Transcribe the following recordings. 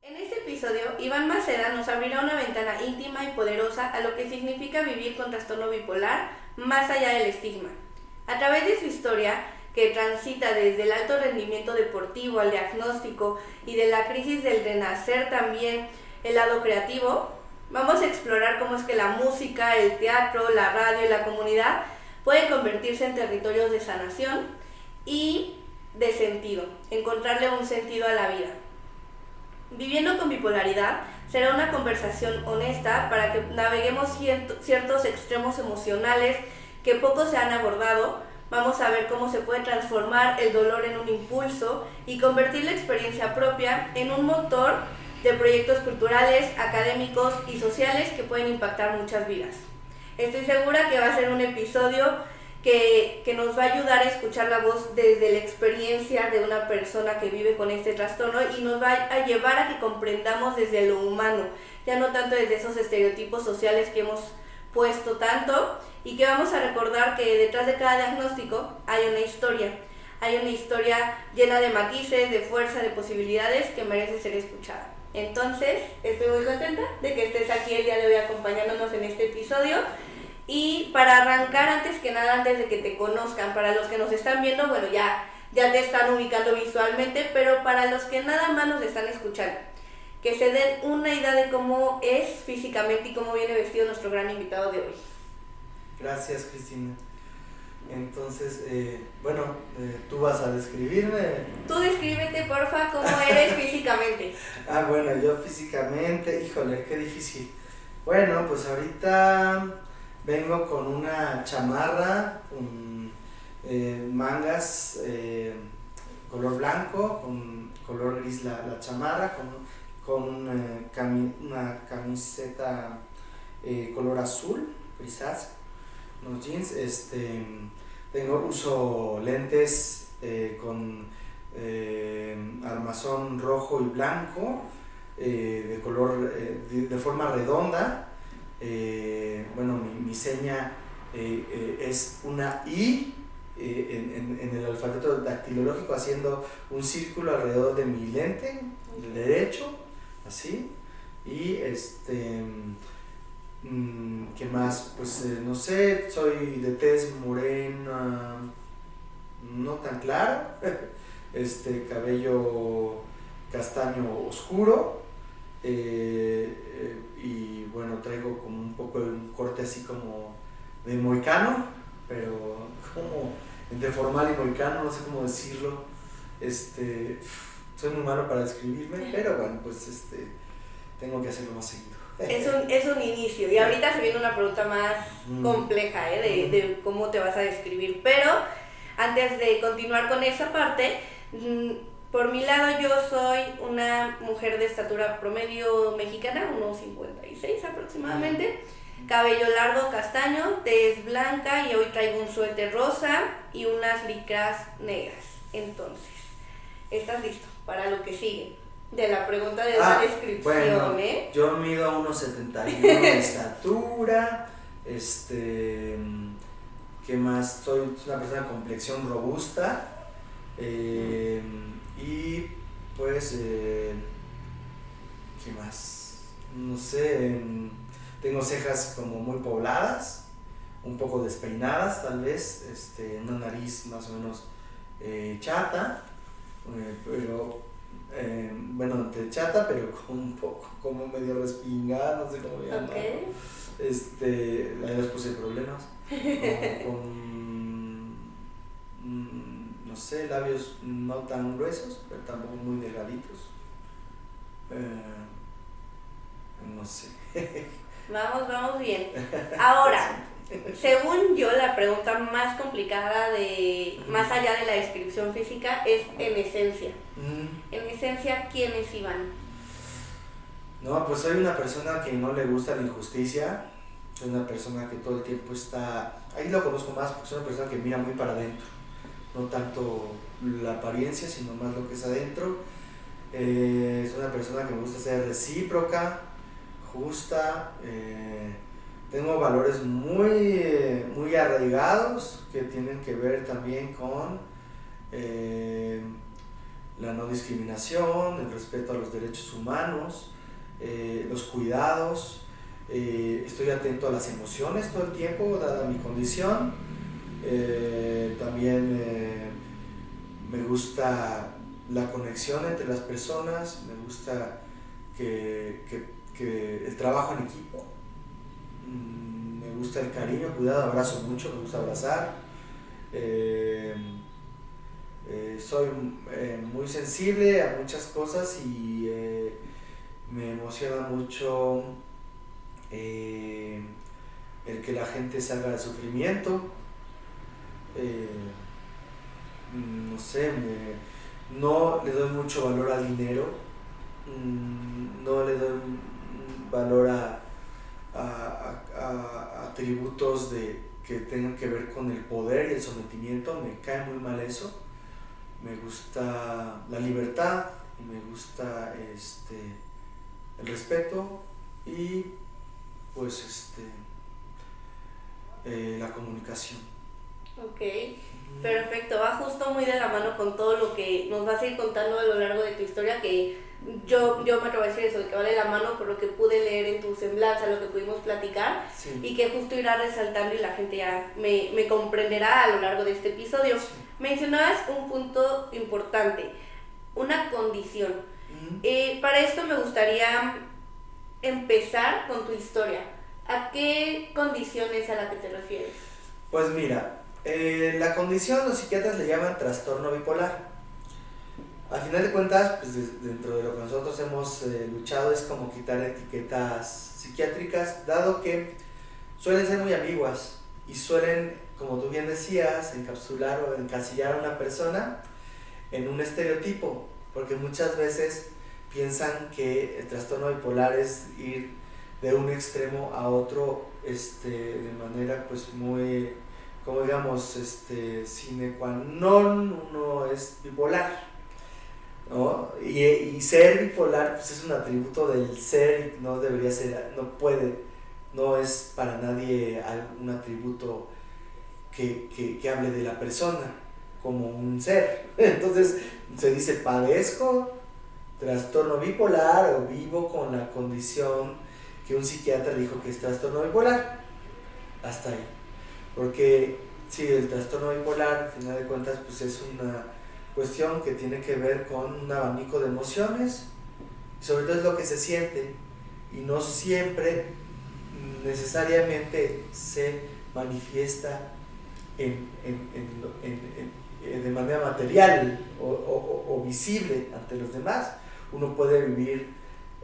En este episodio, Iván Maceda nos abrirá una ventana íntima y poderosa a lo que significa vivir con trastorno bipolar más allá del estigma. A través de su historia, que transita desde el alto rendimiento deportivo al diagnóstico y de la crisis del renacer también el lado creativo, vamos a explorar cómo es que la música, el teatro, la radio y la comunidad pueden convertirse en territorios de sanación y de sentido, encontrarle un sentido a la vida. Viviendo con bipolaridad será una conversación honesta para que naveguemos ciertos extremos emocionales que poco se han abordado. Vamos a ver cómo se puede transformar el dolor en un impulso y convertir la experiencia propia en un motor de proyectos culturales, académicos y sociales que pueden impactar muchas vidas. Estoy segura que va a ser un episodio que nos va a ayudar a escuchar la voz desde la experiencia de una persona que vive con este trastorno y nos va a llevar a que comprendamos desde lo humano, ya no tanto desde esos estereotipos sociales que hemos puesto tanto, y que vamos a recordar que detrás de cada diagnóstico hay una historia llena de matices, de fuerza, de posibilidades que merece ser escuchada. Entonces, estoy muy contenta de que estés aquí el día de hoy acompañándonos en este episodio. Y para arrancar, antes que nada, antes de que te conozcan, para los que nos están viendo, bueno, ya te están ubicando visualmente, pero para los que nada más nos están escuchando, que se den una idea de cómo es físicamente y cómo viene vestido nuestro gran invitado de hoy. Gracias, Cristina. Entonces, tú vas a describirme. Tú descríbete, porfa, cómo eres físicamente. Bueno, yo físicamente, híjole, qué difícil. Bueno, pues ahorita vengo con una chamarra con mangas color blanco, con color gris la chamarra, con una camiseta color azul, grisáceo, unos jeans, uso lentes con armazón rojo y blanco, de color, de forma redonda. Mi seña es una I en el alfabeto dactilológico, haciendo un círculo alrededor de mi lente, el derecho, así. Y ¿qué más? Pues no sé, soy de tez morena, no tan claro, cabello castaño oscuro, y bueno, traigo como un poco de un corte así como de mohicano, pero como entre formal y mohicano, no sé cómo decirlo. Soy muy malo para describirme, pero bueno, pues tengo que hacerlo más seguido. Es un inicio, y ahorita se viene una pregunta más compleja de cómo te vas a describir, pero antes de continuar con esa parte, por mi lado yo soy una mujer de estatura promedio mexicana, unos 56 aproximadamente, cabello largo castaño, tez blanca, y hoy traigo un suéter rosa y unas licras negras. Entonces, ¿estás listo para lo que sigue? De la pregunta de la descripción, bueno, yo mido unos 71 de estatura, ¿qué más? Soy una persona de complexión robusta, y pues, ¿qué más? No sé, tengo cejas como muy pobladas, un poco despeinadas tal vez, una nariz más o menos chata, pero entre chata, pero con un poco como medio respingada, no sé cómo llamarlo. Okay. Ahí les puse problemas. Con no sé, labios no tan gruesos, pero tampoco muy delgaditos. No sé. Vamos bien. Ahora, según yo, la pregunta más complicada más allá de la descripción física, es en esencia. En esencia, ¿quién es Iván? No, pues soy una persona que no le gusta la injusticia. Soy una persona que todo el tiempo está... Ahí lo conozco más porque soy una persona que mira muy para adentro. No tanto la apariencia, sino más lo que es adentro. Soy una persona que me gusta ser recíproca, justa. Tengo valores muy arraigados que tienen que ver también con la no discriminación, el respeto a los derechos humanos, los cuidados, estoy atento a las emociones todo el tiempo, dada mi condición, también me gusta la conexión entre las personas, me gusta que el trabajo en equipo, me gusta el cariño, cuidado, abrazo mucho, me gusta abrazar, soy muy sensible a muchas cosas y me emociona mucho el que la gente salga del sufrimiento, no sé, no le doy mucho valor al dinero, no le doy valor a atributos que tengan que ver con el poder y el sometimiento, me cae muy mal eso. Me gusta la libertad, me gusta el respeto y pues la comunicación. Ok, perfecto, va justo muy de la mano con todo lo que nos vas a ir contando a lo largo de tu historia, que yo me atrevo a decir eso, de que vale la mano por lo que pude leer en tu semblanza, lo que pudimos platicar, sí. Y que justo irá resaltando y la gente ya me comprenderá a lo largo de este episodio. Sí. Mencionabas un punto importante, una condición. Para esto me gustaría empezar con tu historia. ¿A qué condición es a la que te refieres? Pues mira, la condición los psiquiatras le llaman trastorno bipolar. Al final de cuentas, pues dentro de lo que nosotros hemos luchado es como quitar etiquetas psiquiátricas, dado que suelen ser muy ambiguas y suelen, como tú bien decías, encapsular o encasillar a una persona en un estereotipo, porque muchas veces piensan que el trastorno bipolar es ir de un extremo a otro de manera pues muy, como digamos, sine qua non, uno es bipolar, ¿no? Y ser bipolar pues es un atributo del ser, no debería ser, no puede, no es para nadie un atributo que hable de la persona como un ser. Entonces se dice padezco trastorno bipolar o vivo con la condición que un psiquiatra dijo que es trastorno bipolar. Hasta ahí. Porque sí, el trastorno bipolar, al final de cuentas, pues es una cuestión que tiene que ver con un abanico de emociones, y sobre todo es lo que se siente, y no siempre necesariamente se manifiesta de manera material o visible ante los demás. Uno puede vivir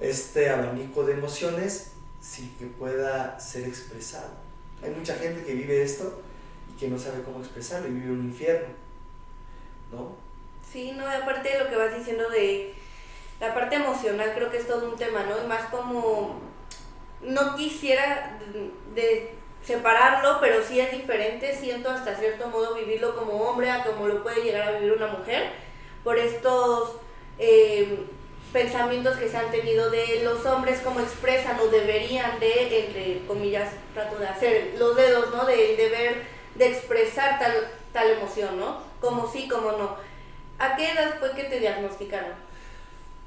este abanico de emociones sin que pueda ser expresado. Hay mucha gente que vive esto y que no sabe cómo expresarlo y vive un infierno, ¿no? Sí, no, aparte de lo que vas diciendo de la parte emocional, creo que es todo un tema, ¿no? Y más como no quisiera de separarlo, pero sí es diferente, siento hasta cierto modo vivirlo como hombre a como lo puede llegar a vivir una mujer, por estos pensamientos que se han tenido de los hombres como expresan o deberían de, entre comillas, trato de hacer los dedos, ¿no? Del deber de expresar tal emoción, ¿no? Como sí, como no. ¿A qué edad fue que te diagnosticaron?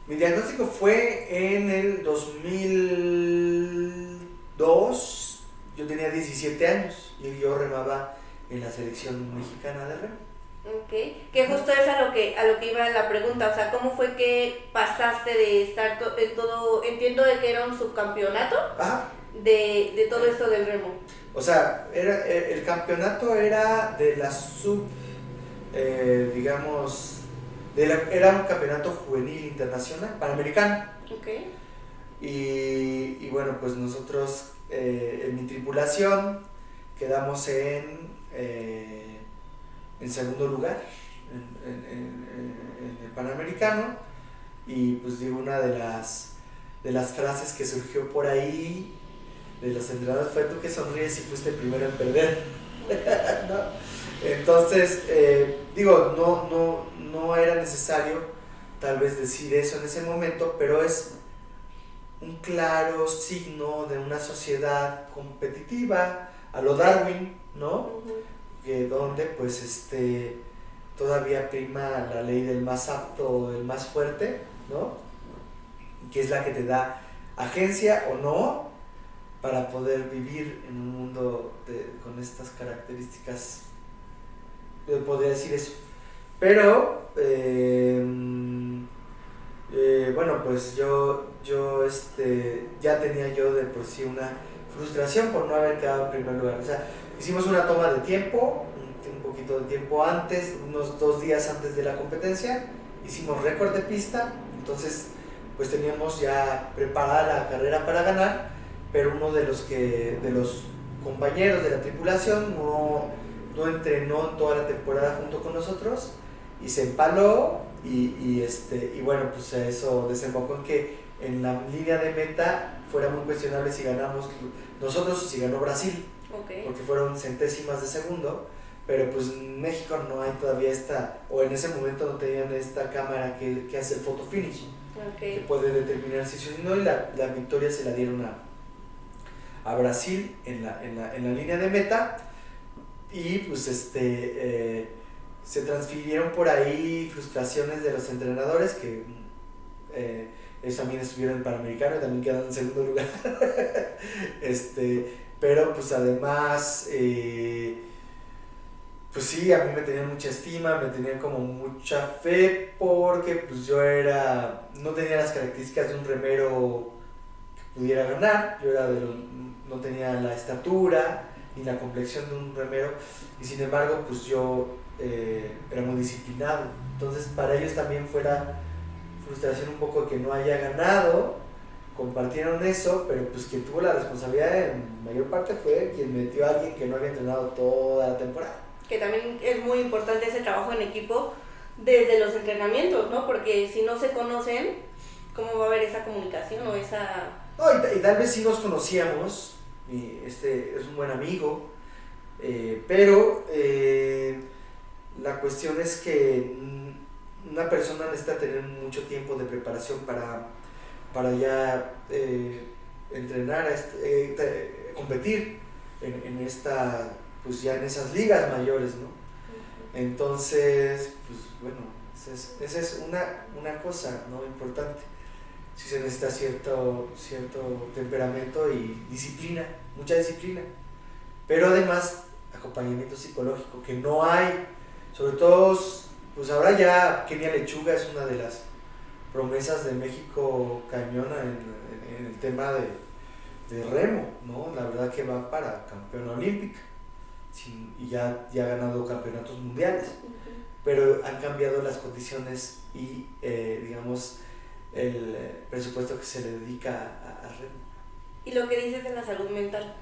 Mi diagnóstico fue en el 2002, yo tenía 17 años y yo remaba en la selección mexicana de remo. Ok, que justo es a lo que iba la pregunta, o sea, ¿cómo fue que pasaste de estar en todo, entiendo de que era un subcampeonato? Ajá. De todo esto del remo? O sea, el campeonato era de la digamos, era un campeonato juvenil internacional, panamericano. Ok. Y bueno, pues nosotros, en mi tripulación, quedamos en segundo lugar en el Panamericano, y pues digo, una de las frases que surgió por ahí de los entrenadores fue: tú que sonríes y fuiste el primero en perder. ¿No? Entonces, digo, no era necesario tal vez decir eso en ese momento, pero es un claro signo de una sociedad competitiva a lo Darwin, ¿no? Uh-huh. Donde pues todavía prima la ley del más apto o del más fuerte, ¿no? Que es la que te da agencia o no para poder vivir en un mundo con estas características, podría decir eso. Pero, bueno, pues yo ya tenía yo de por sí una frustración por no haber quedado en primer lugar. O sea, hicimos una toma de tiempo, un poquito de tiempo antes, unos 2 días antes de la competencia, hicimos récord de pista, entonces pues teníamos ya preparada la carrera para ganar, pero uno de los compañeros de la tripulación no entrenó toda la temporada junto con nosotros y se empaló y bueno, pues eso desembocó en que en la línea de meta fuera muy cuestionable si ganamos nosotros o si ganó Brasil, Okay. porque fueron centésimas de segundo, pero pues en México no hay todavía o en ese momento no tenían esta cámara que hace el photo finish, Okay. que puede determinar si sí o no, y la victoria se la dieron a Brasil en la línea de meta, y pues se transfirieron por ahí frustraciones de los entrenadores que ellos también estuvieron en Panamericano y también quedaron en segundo lugar. Pero pues además pues sí, a mí me tenían mucha estima, me tenían como mucha fe, porque pues yo no tenía las características de un remero que pudiera ganar. No tenía la estatura ni la complexión de un remero, y sin embargo pues yo era muy disciplinado. Entonces para ellos también fue la frustración un poco que no haya ganado. Compartieron eso, pero pues quien tuvo la responsabilidad en mayor parte fue quien metió a alguien que no había entrenado toda la temporada. Que también es muy importante ese trabajo en equipo desde los entrenamientos, ¿no? Porque si no se conocen, ¿cómo va a haber esa comunicación o esa...? No, y tal vez sí nos conocíamos, y es un buen amigo, pero la cuestión es que una persona necesita tener mucho tiempo de preparación para ya entrenar, competir en pues ya en esas ligas mayores, ¿no? Entonces, pues bueno, esa es una cosa, ¿no?, importante. Sí se necesita cierto temperamento y disciplina, mucha disciplina, pero además acompañamiento psicológico, que no hay, sobre todo, pues ahora ya Kenia Lechuga es una de las promesas de México cañona en el tema de remo, ¿no? La verdad que va para campeona olímpica, y ya ha ganado campeonatos mundiales, pero han cambiado las condiciones y digamos el presupuesto que se le dedica a remo. Y lo que dices de la salud mental,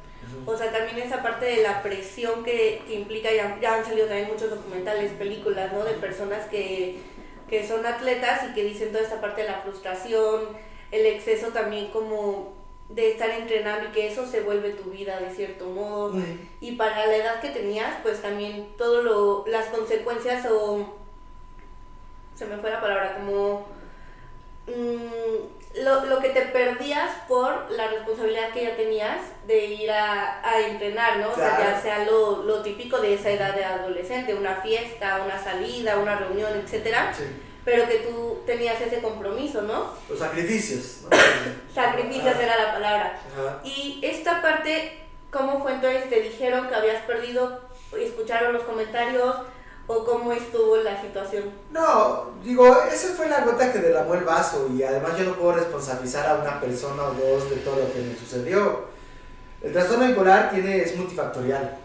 o sea, también esa parte de la presión que implica, ya han salido también muchos documentales, películas, ¿no?, de personas que son atletas y que dicen toda esta parte de la frustración, el exceso también como de estar entrenando y que eso se vuelve tu vida de cierto modo. Y para la edad que tenías, pues también las consecuencias, o se me fue la palabra, como lo que te perdías por la responsabilidad que ya tenías de ir a entrenar, ¿no? Claro. O sea, ya sea lo típico de esa edad de adolescente, una fiesta, una salida, una reunión, etcétera. Sí. Pero que tú tenías ese compromiso, ¿no? Los sacrificios, ¿no? Sacrificios era la palabra. Ajá. Y esta parte, ¿cómo fue entonces? ¿Te dijeron que habías perdido? ¿Escucharon los comentarios? ¿O cómo estuvo la situación? No, digo, esa fue la gota que derramó el vaso, y además yo no puedo responsabilizar a una persona o dos de todo lo que me sucedió. El trastorno bipolar es multifactorial,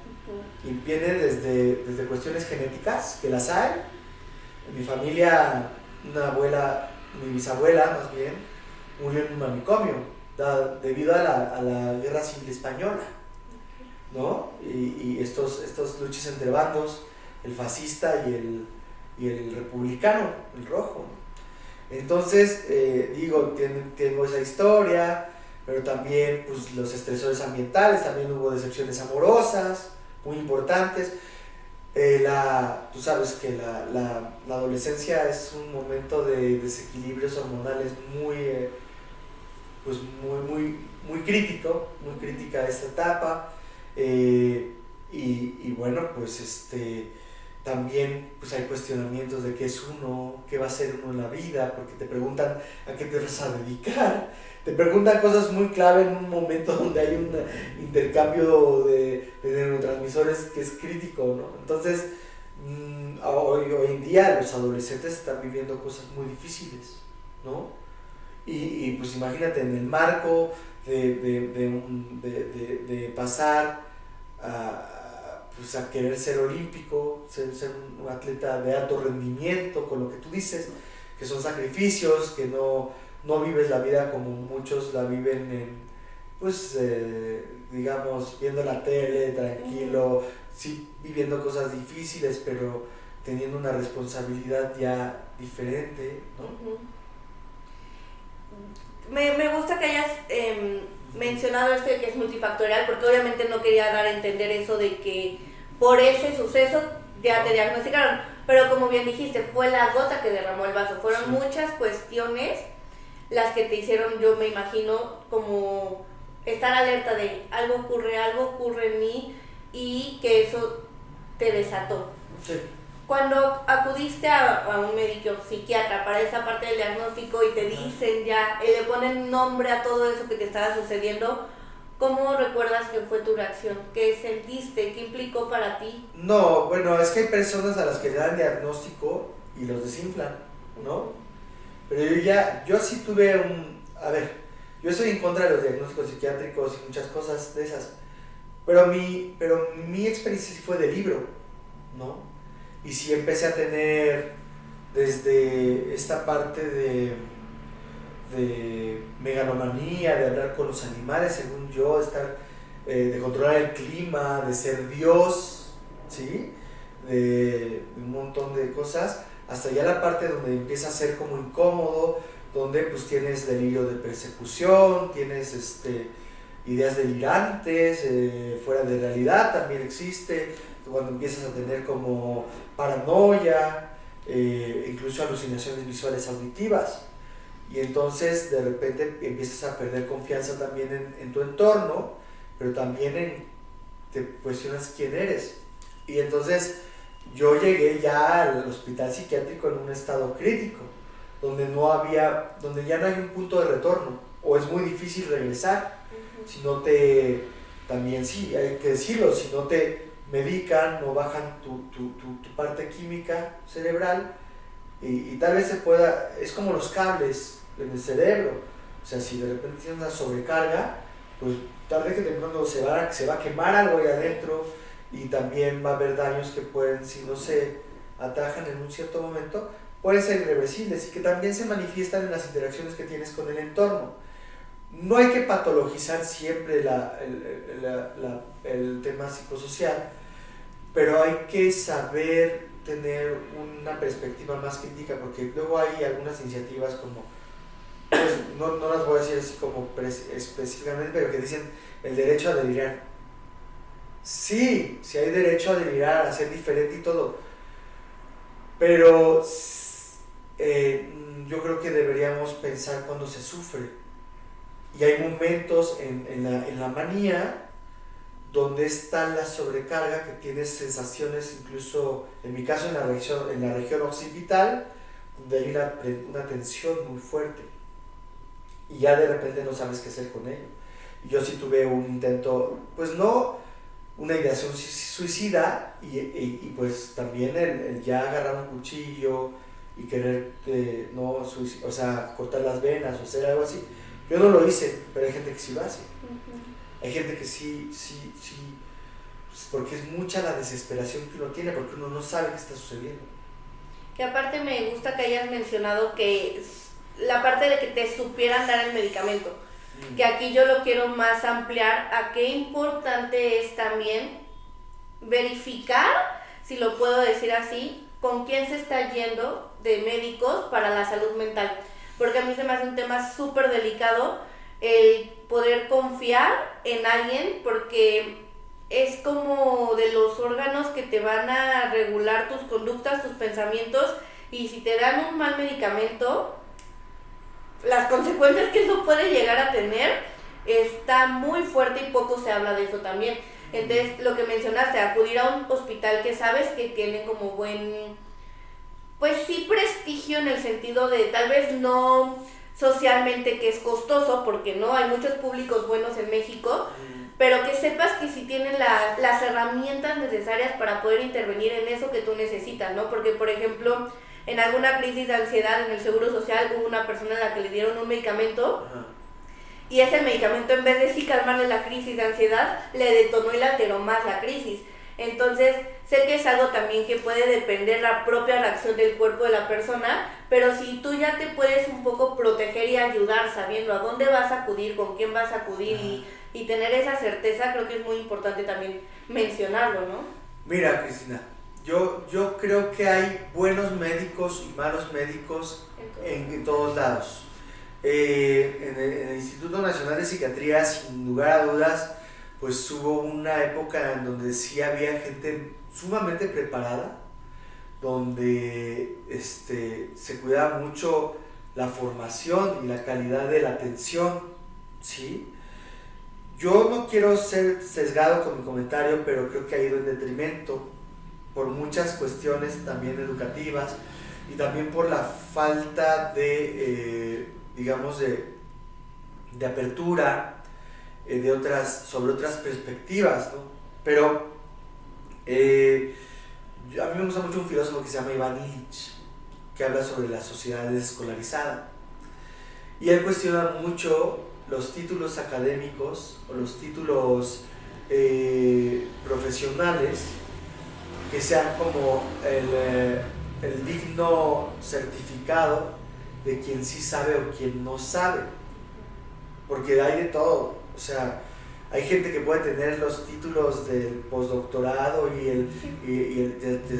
y viene desde cuestiones genéticas, que las hay. En mi familia, mi bisabuela más bien, murió en un manicomio debido a la guerra civil española, ¿no? Y estos luchas entre bandos, el fascista y el republicano, el rojo. Entonces, tengo esa historia, pero también pues, los estresores ambientales, también hubo decepciones amorosas muy importantes. Tú sabes que la adolescencia es un momento de desequilibrios hormonales muy crítico, muy crítica esta etapa, y bueno, pues También pues hay cuestionamientos de qué es uno, qué va a ser uno en la vida, porque te preguntan a qué te vas a dedicar, te preguntan cosas muy clave en un momento donde hay un intercambio de neurotransmisores que es crítico, ¿no? Entonces, hoy en día los adolescentes están viviendo cosas muy difíciles, ¿no? Y pues imagínate en el marco de pasar pues a querer ser olímpico, ser un atleta de alto rendimiento, con lo que tú dices, que son sacrificios, que no vives la vida como muchos la viven pues digamos, viendo la tele, tranquilo, sí viviendo cosas difíciles, pero teniendo una responsabilidad ya diferente, ¿no? Me gusta que hayas mencionado esto de que es multifactorial, porque obviamente no quería dar a entender eso de que por ese suceso ya te diagnosticaron, pero como bien dijiste, fue la gota que derramó el vaso, fueron muchas cuestiones las que te hicieron, yo me imagino, como estar alerta de algo ocurre en mí y que eso te desató. Sí. Cuando acudiste a un médico psiquiatra para esa parte del diagnóstico y te dicen ya, y le ponen nombre a todo eso que te estaba sucediendo, ¿cómo recuerdas que fue tu reacción? ¿Qué sentiste? ¿Qué implicó para ti? No, bueno, es que hay personas a las que le dan diagnóstico y los desinflan, ¿no? Pero yo sí tuve yo estoy en contra de los diagnósticos psiquiátricos y muchas cosas de esas, pero mi experiencia sí fue de libro, ¿no? Y sí empecé a tener desde esta parte de megalomanía, de hablar con los animales, según yo, de controlar el clima, de ser Dios, ¿sí? De un montón de cosas, hasta ya la parte donde empieza a ser como incómodo, donde pues tienes delirio de persecución, tienes ideas delirantes, fuera de realidad también existe, cuando empiezas a tener como paranoia, incluso alucinaciones visuales auditivas, y entonces de repente empiezas a perder confianza también en tu entorno, pero también te cuestionas quién eres. Y entonces yo llegué ya al hospital psiquiátrico en un estado crítico, donde ya no hay un punto de retorno, o es muy difícil regresar, si no también sí, hay que decirlo, si no te medican o bajan tu parte química cerebral, y tal vez es como los cables en el cerebro, o sea, si de repente tienes una sobrecarga, pues tal vez que temprano se va a quemar algo ahí adentro, y también va a haber daños que pueden, si no se atajan en un cierto momento, pueden ser irreversibles y que también se manifiestan en las interacciones que tienes con el entorno. No hay que patologizar siempre el tema psicosocial, pero hay que saber tener una perspectiva más crítica, porque luego hay algunas iniciativas como, pues, no las voy a decir así como específicamente, pero que dicen el derecho a delirar. Sí hay derecho a delirar, a ser diferente y todo, pero yo creo que deberíamos pensar cuando se sufre, y hay momentos en la manía donde está la sobrecarga, que tienes sensaciones, incluso en mi caso en la región occipital, donde hay una tensión muy fuerte y ya de repente no sabes qué hacer con ello. Y yo sí tuve un intento, pues no una ideación suicida, y pues también el ya agarrar un cuchillo y querer o sea, cortar las venas o hacer algo así. Yo no lo hice, pero hay gente que sí lo hace. Hay gente que sí, pues porque es mucha la desesperación que uno tiene, porque uno no sabe qué está sucediendo. Que aparte me gusta que hayas mencionado que la parte de que te supieran dar el medicamento, que aquí yo lo quiero más ampliar a qué importante es también verificar, si lo puedo decir así, con quién se está yendo de médicos para la salud mental, porque a mí se me hace un tema súper delicado el poder confiar en alguien, porque es como de los órganos que te van a regular tus conductas, tus pensamientos, y si te dan un mal medicamento, las consecuencias que eso puede llegar a tener está muy fuerte y poco se habla de eso también. Entonces, lo que mencionaste, acudir a un hospital que sabes que tiene como buen, pues sí, prestigio en el sentido de tal vez no socialmente que es costoso, porque no hay muchos públicos buenos en México, pero que sepas que sí tienen las herramientas necesarias para poder intervenir en eso que tú necesitas, ¿no? Porque, por ejemplo, en alguna crisis de ansiedad en el Seguro Social hubo una persona a la que le dieron un medicamento y ese medicamento, en vez de sí calmarle la crisis de ansiedad, le detonó y le alteró más la crisis. Entonces, sé que es algo también que puede depender la propia reacción del cuerpo de la persona, pero si tú ya te puedes un poco proteger y ayudar sabiendo a dónde vas a acudir, con quién vas a acudir y tener esa certeza, creo que es muy importante también mencionarlo, ¿no? Mira, Cristina, yo creo que hay buenos médicos y malos médicos en todos lados. En el Instituto Nacional de Psiquiatría, sin lugar a dudas, pues hubo una época en donde sí había gente sumamente preparada, donde se cuidaba mucho la formación y la calidad de la atención, ¿sí? Yo no quiero ser sesgado con mi comentario, pero creo que ha ido en detrimento por muchas cuestiones también educativas y también por la falta de, digamos, de apertura sobre otras perspectivas, ¿no? Pero a mí me gusta mucho un filósofo que se llama Ivan Illich, que habla sobre la sociedad desescolarizada. Y él cuestiona mucho los títulos académicos o los títulos profesionales que sean como el digno certificado de quien sí sabe o quien no sabe. Porque hay de todo. O sea, hay gente que puede tener los títulos del postdoctorado y el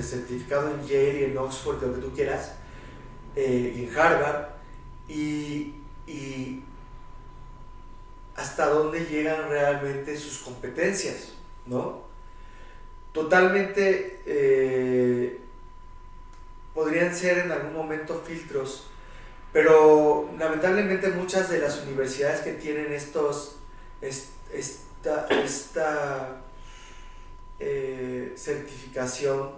certificado en Yale y en Oxford, lo que tú quieras, y en Harvard, y hasta dónde llegan realmente sus competencias, ¿no? Totalmente podrían ser en algún momento filtros, pero lamentablemente muchas de las universidades que tienen esta certificación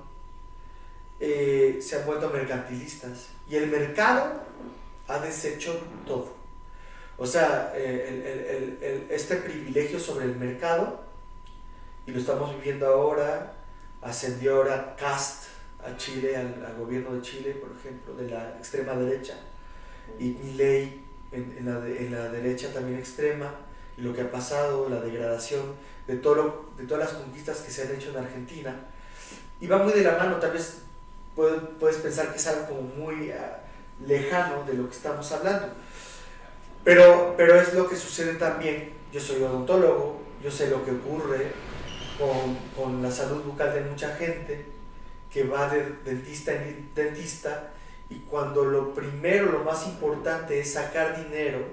se han vuelto mercantilistas y el mercado ha deshecho todo. O sea, este privilegio sobre el mercado, y lo estamos viviendo ahora, ascendió ahora Kast a Chile, al gobierno de Chile, por ejemplo, de la extrema derecha, y Milei en la derecha también extrema, y lo que ha pasado, la degradación de todas las conquistas que se han hecho en Argentina, y va muy de la mano. Tal vez puedes pensar que es algo como muy lejano de lo que estamos hablando, pero es lo que sucede también. Yo soy odontólogo, yo sé lo que ocurre con la salud bucal de mucha gente que va de dentista en dentista, y cuando lo más importante es sacar dinero,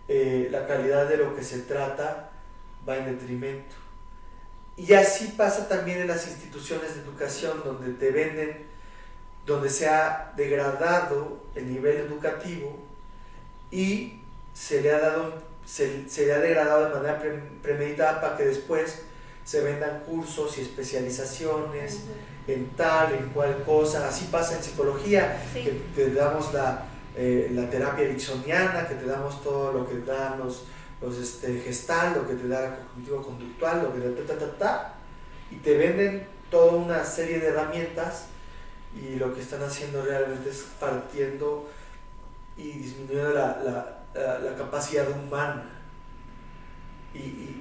la calidad de lo que se trata va en detrimento. Y así pasa también en las instituciones de educación, donde te venden, donde se ha degradado el nivel educativo y se le ha degradado de manera premeditada para que después se vendan cursos y especializaciones en tal, en cual cosa. Así pasa en psicología, que te damos la terapia ericksoniana, que te damos todo lo que dan los Gestalt, lo que te da cognitivo-conductual, lo que y te venden toda una serie de herramientas, y lo que están haciendo realmente es partiendo y disminuyendo la capacidad humana, y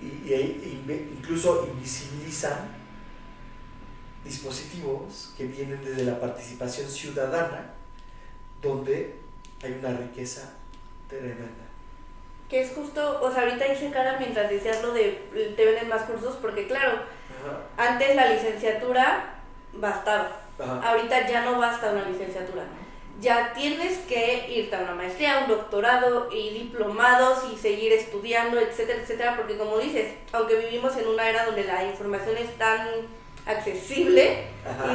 incluso invisibilizan dispositivos que vienen desde la participación ciudadana, donde hay una riqueza tremenda. Que es justo, o sea, ahorita hice cara mientras decías lo de te venden más cursos, porque claro, antes la licenciatura bastaba, ahorita ya no basta una licenciatura, ya tienes que irte a una maestría, un doctorado y diplomados y seguir estudiando, etcétera, etcétera, porque como dices, aunque vivimos en una era donde la información es tan accesible,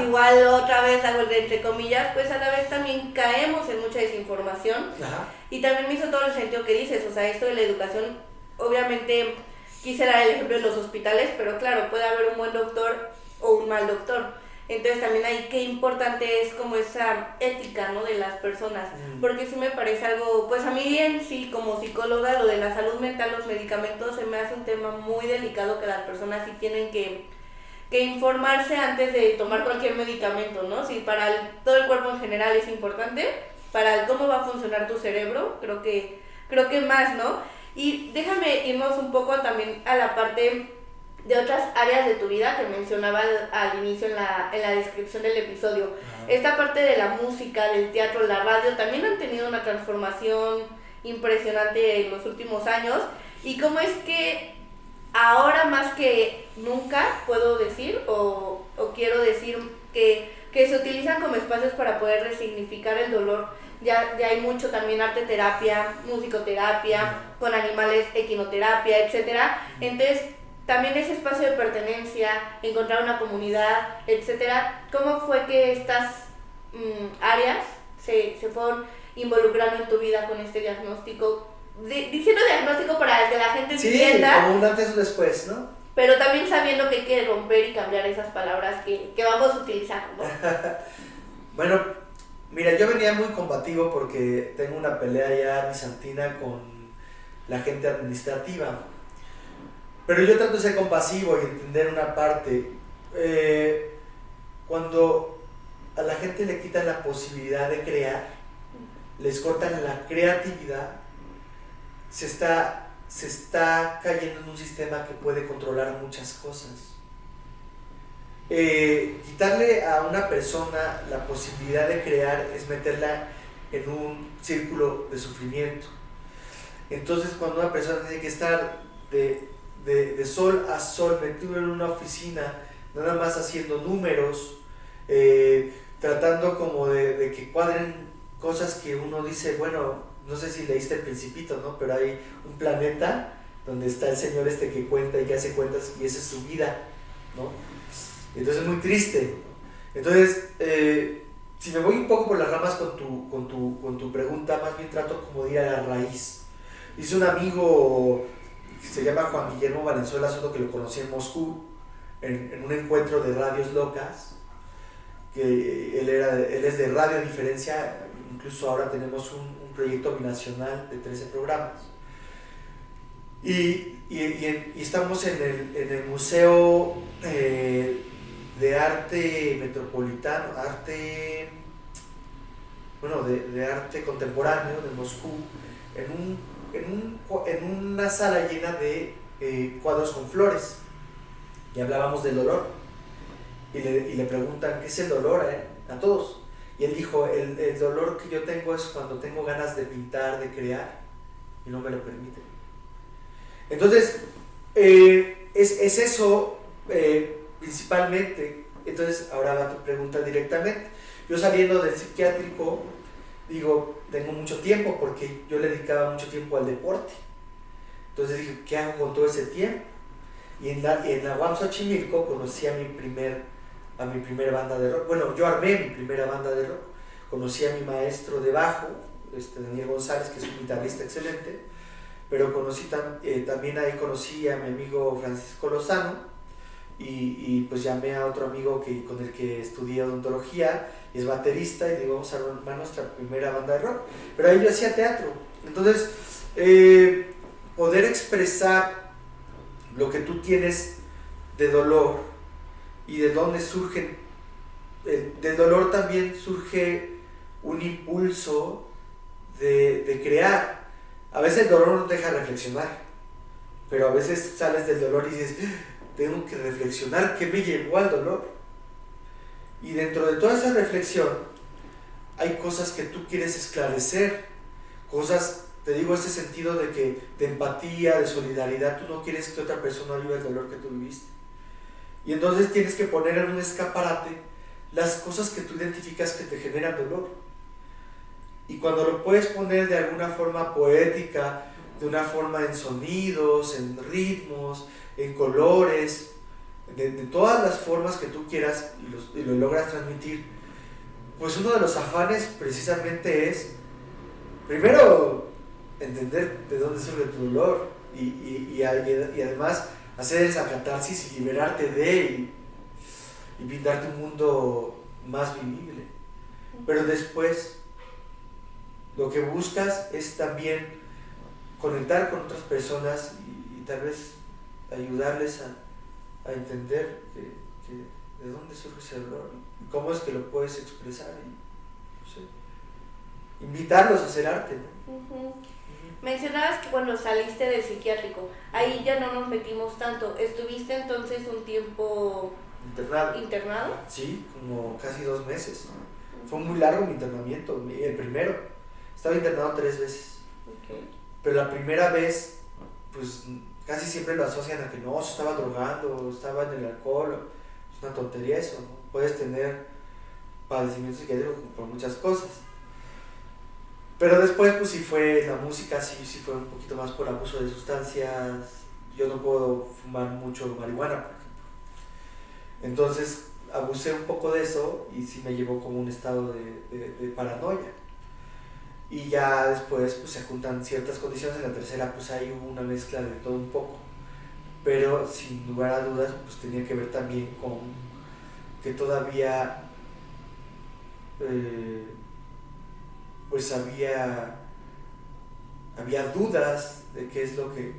igual otra vez hago el de entre comillas, pues a la vez también caemos en mucha desinformación. Y también me hizo todo el sentido que dices, o sea, esto de la educación, obviamente quise dar el ejemplo de los hospitales, pero claro, puede haber un buen doctor o un mal doctor. Entonces también ahí qué importante es como esa ética, ¿no?, de las personas, porque sí me parece algo, pues a mí en sí como psicóloga lo de la salud mental, los medicamentos se me hace un tema muy delicado que las personas sí tienen que informarse antes de tomar cualquier medicamento, ¿no? Si para todo el cuerpo en general es importante, para cómo va a funcionar tu cerebro, creo que más, ¿no? Y déjame irnos un poco también a la parte de otras áreas de tu vida que mencionaba al inicio en la descripción del episodio. Esta parte de la música, del teatro, la radio, también han tenido una transformación impresionante en los últimos años. ¿Y cómo es que ahora más que nunca puedo decir o quiero decir que se utilizan como espacios para poder resignificar el dolor? Ya hay mucho también arte terapia, musicoterapia, con animales, equinoterapia, etcétera. Entonces también ese espacio de pertenencia, encontrar una comunidad, etcétera. ¿Cómo fue que estas áreas se fueron involucrando en tu vida con este diagnóstico? Diciendo diagnóstico para que la gente entienda. Sí, como un antes y un después, ¿no? Pero también sabiendo que hay que romper y cambiar esas palabras que vamos a utilizar, ¿no? Bueno, mira, yo venía muy combativo porque tengo una pelea ya bizantina con la gente administrativa. Pero yo trato de ser compasivo y entender una parte. Cuando a la gente le quitan la posibilidad de crear, les cortan la creatividad, se está cayendo en un sistema que puede controlar muchas cosas. Quitarle a una persona la posibilidad de crear es meterla en un círculo de sufrimiento. Entonces, cuando una persona tiene que estar de sol a sol metido en una oficina, nada más haciendo números, tratando como de que cuadren cosas que uno dice, bueno, no sé si leíste El Principito, ¿no? Pero hay un planeta donde está el señor que cuenta y que hace cuentas y esa es su vida, ¿no? Entonces es muy triste. Entonces, si me voy un poco por las ramas con tu pregunta, más bien trato como de ir a la raíz. Hice un amigo que se llama Juan Guillermo Valenzuela Soto, que lo conocí en Moscú, en un encuentro de radios locas, que él es de Radio Diferencia, incluso ahora tenemos un proyecto binacional de 13 programas. Y estamos en el Museo de Arte Metropolitano, de arte contemporáneo de Moscú, en una sala llena de cuadros con flores, y hablábamos del dolor, y le preguntan, ¿qué es el dolor a todos? Y él dijo, el dolor que yo tengo es cuando tengo ganas de pintar, de crear, y no me lo permiten. Entonces, es eso principalmente. Entonces, ahora va tu pregunta directamente. Yo saliendo del psiquiátrico, digo, tengo mucho tiempo porque yo le dedicaba mucho tiempo al deporte. Entonces dije, ¿qué hago con todo ese tiempo? Y en la UAM Xochimilco conocí a mi primera banda de rock. Bueno, yo armé mi primera banda de rock. Conocí a mi maestro de bajo, Daniel González, que es un guitarrista excelente. Pero también ahí conocí a mi amigo Francisco Lozano. Y pues llamé a otro amigo con el que estudié odontología, y es baterista, y digo, vamos a armar nuestra primera banda de rock. Pero ahí yo hacía teatro. Entonces, poder expresar lo que tú tienes de dolor y de dónde surgen, del dolor también surge un impulso de crear. A veces el dolor no te deja reflexionar, pero a veces sales del dolor y dices, tengo que reflexionar qué me llevó al dolor. Y dentro de toda esa reflexión hay cosas que tú quieres esclarecer, cosas, te digo, ese sentido de empatía, de solidaridad. Tú no quieres que otra persona viva el dolor que tú viviste, y entonces tienes que poner en un escaparate las cosas que tú identificas que te generan dolor. Y cuando lo puedes poner de alguna forma poética, de una forma en sonidos, en ritmos, en colores, de todas las formas que tú quieras, y lo logras transmitir, pues uno de los afanes precisamente es, primero, entender de dónde surge tu dolor, y además hacer esa catarsis y liberarte y brindarte un mundo más vivible. Pero después lo que buscas es también conectar con otras personas y tal vez ayudarles a entender que de dónde surge ese dolor y cómo es que lo puedes expresar y, no sé, invitarlos a hacer arte, ¿no? Uh-huh. Mencionabas que cuando saliste del psiquiátrico, ahí ya no nos metimos tanto. ¿Estuviste entonces un tiempo internado? Sí, como casi 2 meses. Fue muy largo mi internamiento, el primero. Estaba internado 3 veces. Okay. Pero la primera vez, pues casi siempre lo asocian a que no, se estaba drogando, estaba en el alcohol. Es una tontería eso, ¿no? Puedes tener padecimientos psiquiátricos por muchas cosas. Pero después, pues sí fue la música, sí fue un poquito más por abuso de sustancias. Yo no puedo fumar mucho marihuana, por ejemplo. Entonces abusé un poco de eso y sí me llevó como un estado de paranoia. Y ya después pues se juntan ciertas condiciones, en la tercera pues ahí hubo una mezcla de todo un poco. Pero sin lugar a dudas pues tenía que ver también con que todavía pues había dudas de qué es lo que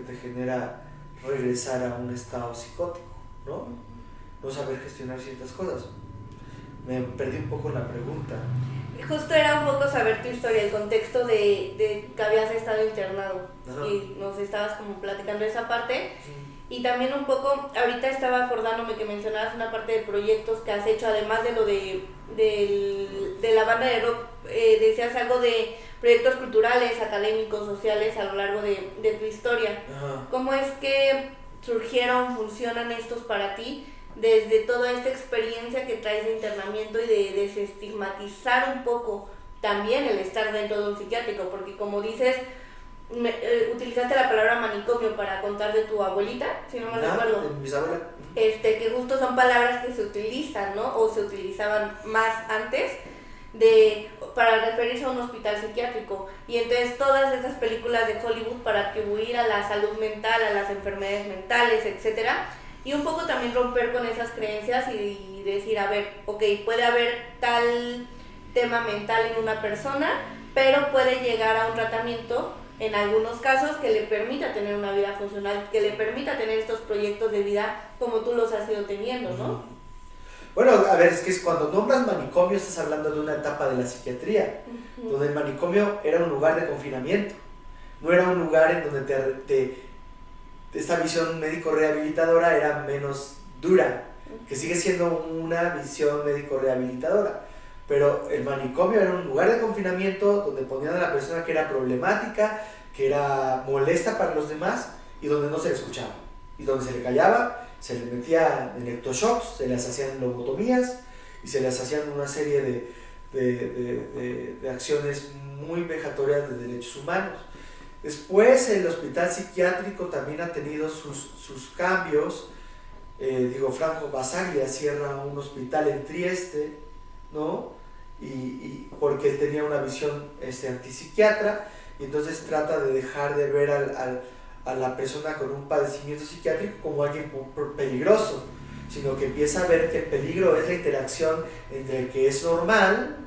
te genera regresar a un estado psicótico, ¿no? No saber gestionar ciertas cosas. Me perdí un poco en la pregunta. Justo era un poco saber tu historia, el contexto de que habías estado internado. Ajá. Y nos estabas como platicando esa parte. Sí. Y también un poco, ahorita estaba acordándome que mencionabas una parte de proyectos que has hecho, además de lo de la banda de rock, decías algo de proyectos culturales, académicos, sociales a lo largo de tu historia. Ajá. ¿Cómo es que surgieron, funcionan estos para ti? Desde toda esta experiencia que traes de internamiento y de desestigmatizar un poco también el estar dentro de un psiquiátrico, porque como dices, utilizaste la palabra manicomio para contar de tu abuelita, si no me recuerdo. De mis abuelas. Que justo son palabras que se utilizan, ¿no? O se utilizaban más antes para referirse a un hospital psiquiátrico. Y entonces todas esas películas de Hollywood para atribuir a la salud mental, a las enfermedades mentales, etcétera. Y un poco también romper con esas creencias y decir, a ver, ok, puede haber tal tema mental en una persona, pero puede llegar a un tratamiento en algunos casos que le permita tener una vida funcional, que le permita tener estos proyectos de vida como tú los has ido teniendo, ¿no? Bueno, a ver, es que cuando nombras manicomio estás hablando de una etapa de la psiquiatría, donde el manicomio era un lugar de confinamiento, no era un lugar en donde esta visión médico-rehabilitadora era menos dura, que sigue siendo una visión médico-rehabilitadora, pero el manicomio era un lugar de confinamiento donde ponían a la persona que era problemática, que era molesta para los demás y donde no se le escuchaba, y donde se le callaba, se le metía electroshocks, se les hacían lobotomías y se les hacían una serie de acciones muy vejatorias de derechos humanos. Después el hospital psiquiátrico también ha tenido sus cambios. Franco Basaglia cierra un hospital en Trieste, ¿no? Y porque él tenía una visión antipsiquiatra, y entonces trata de dejar de ver a la persona con un padecimiento psiquiátrico como alguien peligroso, sino que empieza a ver que el peligro es la interacción entre el que es normal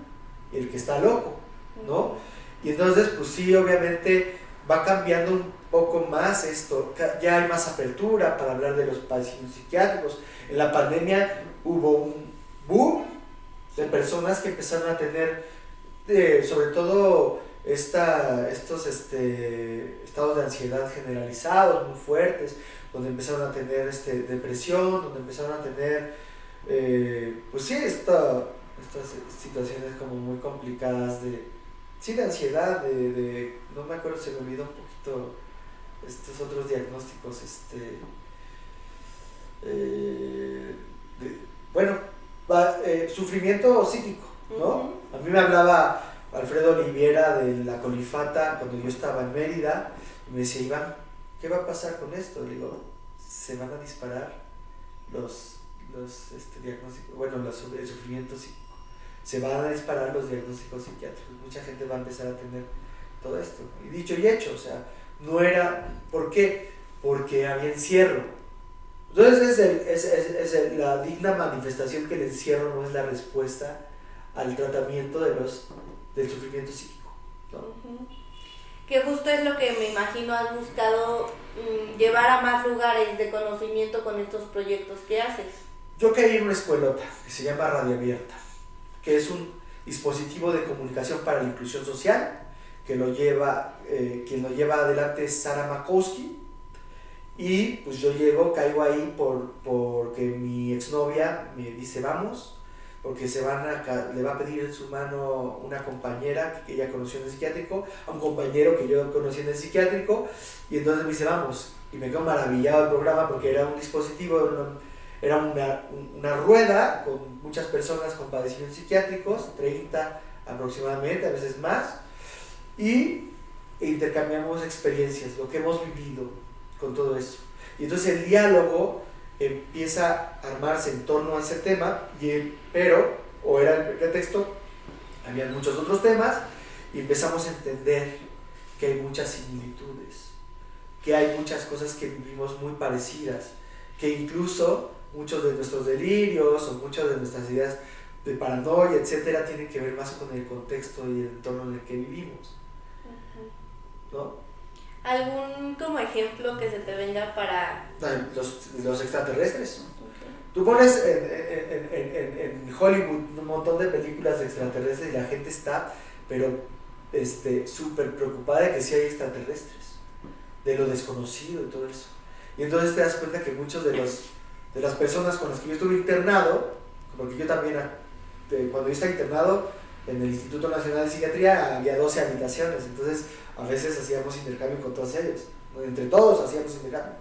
y el que está loco, ¿no? Y entonces, pues sí, obviamente va cambiando un poco más esto, ya hay más apertura para hablar de los padecimientos psiquiátricos. En la pandemia hubo un boom de personas que empezaron a tener, sobre todo estos estados de ansiedad generalizados, muy fuertes, donde empezaron a tener depresión, donde empezaron a tener, pues sí, estas situaciones como muy complicadas de ansiedad, no me acuerdo, se me olvidó un poquito estos otros diagnósticos, sufrimiento psíquico, ¿no? A mí me hablaba Alfredo Oliviera de la Colifata cuando yo estaba en Mérida, y me decía, Iván, ¿qué va a pasar con esto? Le digo, se van a disparar los diagnósticos, el sufrimiento psíquico. Se van a disparar los diagnósticos psiquiátricos, mucha gente va a empezar a tener todo esto. Y dicho y hecho, o sea, no era, ¿por qué? Porque había encierro. Entonces la digna manifestación que el encierro no es la respuesta al tratamiento del sufrimiento psíquico, ¿no? Uh-huh. Que justo es lo que me imagino has buscado llevar a más lugares de conocimiento con estos proyectos que haces. Yo caí en una escuelota que se llama Radio Abierta, que es un dispositivo de comunicación para la inclusión social, que quien lo lleva adelante es Sara Makowski, y pues yo caigo ahí porque mi exnovia me dice vamos, porque le va a pedir en su mano una compañera que ella conoció en el psiquiátrico, a un compañero que yo conocí en el psiquiátrico, y entonces me dice vamos, y me quedo maravillado del programa porque era un dispositivo, era una rueda con muchas personas con padecimientos psiquiátricos, 30 aproximadamente, a veces más, y intercambiamos experiencias, lo que hemos vivido con todo eso. Y entonces el diálogo empieza a armarse en torno a ese tema, era el pretexto, había muchos otros temas, y empezamos a entender que hay muchas similitudes, que hay muchas cosas que vivimos muy parecidas, que incluso muchos de nuestros delirios o muchas de nuestras ideas de paranoia, etcétera, tienen que ver más con el contexto y el entorno en el que vivimos, ¿no? ¿Algún como ejemplo que se te venga para...? Los extraterrestres. Okay. Tú pones en Hollywood un montón de películas de extraterrestres y la gente está, pero súper preocupada de que sí hay extraterrestres, de lo desconocido y todo eso. Y entonces te das cuenta que muchos de las personas con las que yo estuve internado, porque yo también, cuando yo estaba internado en el Instituto Nacional de Psiquiatría, había 12 habitaciones, entonces a veces hacíamos intercambio con todos ellos, entre todos hacíamos intercambio.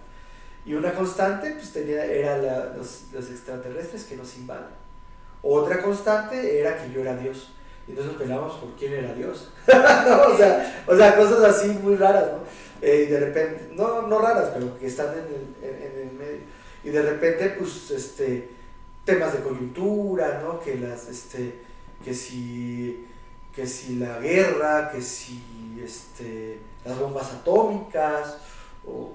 Y una constante pues era los extraterrestres que nos invaden. Otra constante era que yo era Dios. Y entonces nos peleábamos por quién era Dios. ¿No? o sea, cosas así muy raras, ¿no? Y de repente, no raras, pero que están en el medio. Y de repente, pues, temas de coyuntura, ¿no? Que si la guerra, que si las bombas atómicas, o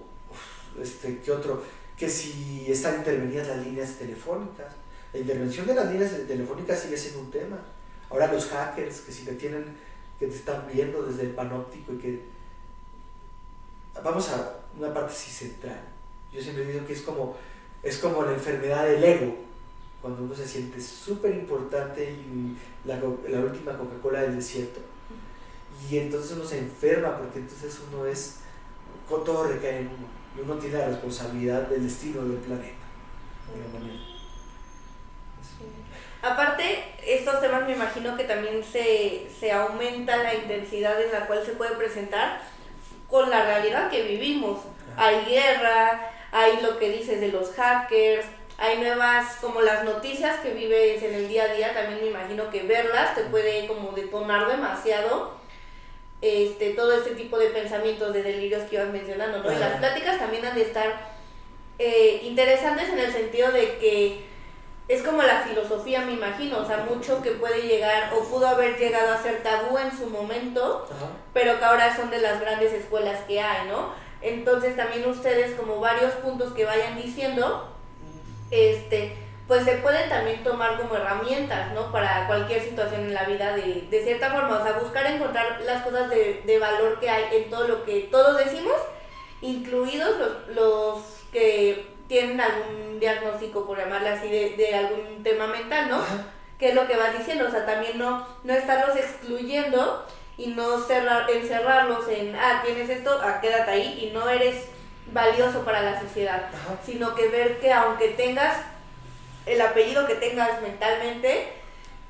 ¿qué otro? Que si están intervenidas las líneas telefónicas. La intervención de las líneas telefónicas sigue siendo un tema. Ahora los hackers, que si que te están viendo desde el panóptico y que... Vamos a una parte así central. Yo siempre digo que es como la enfermedad del ego, cuando uno se siente súper importante y la última Coca-Cola del desierto. Y entonces uno se enferma porque entonces todo recae en uno. Y uno tiene la responsabilidad del destino del planeta. Aparte, estos temas me imagino que también se aumenta la intensidad en la cual se puede presentar con la realidad que vivimos. Hay guerra, hay lo que dices de los hackers, hay nuevas, como las noticias que vives en el día a día, también me imagino que verlas te puede como detonar demasiado todo este tipo de pensamientos, de delirios que ibas mencionando, ¿no? Y las pláticas también han de estar interesantes en el sentido de que es como la filosofía, me imagino, o sea, mucho que puede llegar o pudo haber llegado a ser tabú en su momento, pero que ahora son de las grandes escuelas que hay, ¿no? Entonces también ustedes, como varios puntos que vayan diciendo, pues se pueden también tomar como herramientas, ¿no? Para cualquier situación en la vida de cierta forma, o sea, buscar encontrar las cosas de valor que hay en todo lo que todos decimos, incluidos los que tienen algún diagnóstico, por llamarle así, de algún tema mental, ¿no? Que es lo que vas diciendo, o sea, también no estarlos excluyendo y no encerrarlos en, tienes esto, quédate ahí y no eres valioso para la sociedad, sino que ver que aunque tengas el apellido que tengas mentalmente,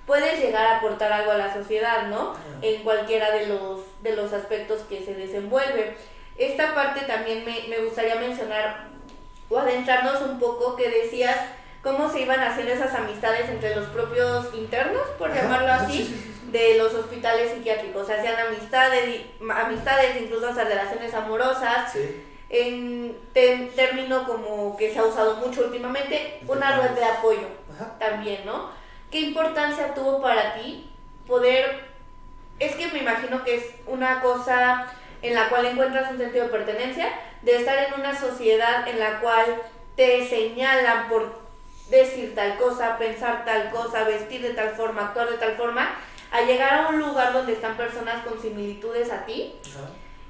puedes llegar a aportar algo a la sociedad, ¿no? En cualquiera de los aspectos que se desenvuelve. Esta parte también me gustaría mencionar o adentrarnos un poco, que decías cómo se iban a hacer esas amistades entre los propios internos, por llamarlo así, de los hospitales psiquiátricos. O sea, hacían amistades, incluso hasta relaciones amorosas. En término como que se ha usado mucho últimamente, una red de apoyo también, ¿no? ¿Qué importancia tuvo para ti poder Es que me imagino que es una cosa en la cual encuentras un sentido de pertenencia, de estar en una sociedad en la cual te señalan por decir tal cosa, pensar tal cosa, vestir de tal forma, actuar de tal forma, a llegar a un lugar donde están personas con similitudes a ti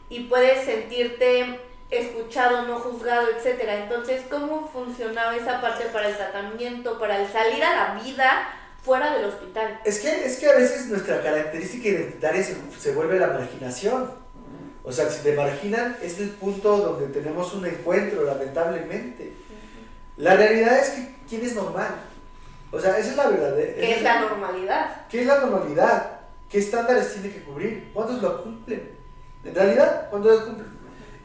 y puedes sentirte escuchado, no juzgado, etcétera. Entonces, ¿cómo funcionaba esa parte para el tratamiento, para el salir a la vida fuera del hospital? Es que a veces nuestra característica identitaria se vuelve la marginación. O sea, si te marginan es el punto donde tenemos un encuentro, lamentablemente. La realidad es que ¿quién es normal? O sea, esa es la verdad. ¿Qué es la normalidad? ¿Qué es la normalidad? ¿Qué estándares tiene que cubrir? ¿Cuántos lo cumplen? En realidad, ¿cuántos lo cumplen?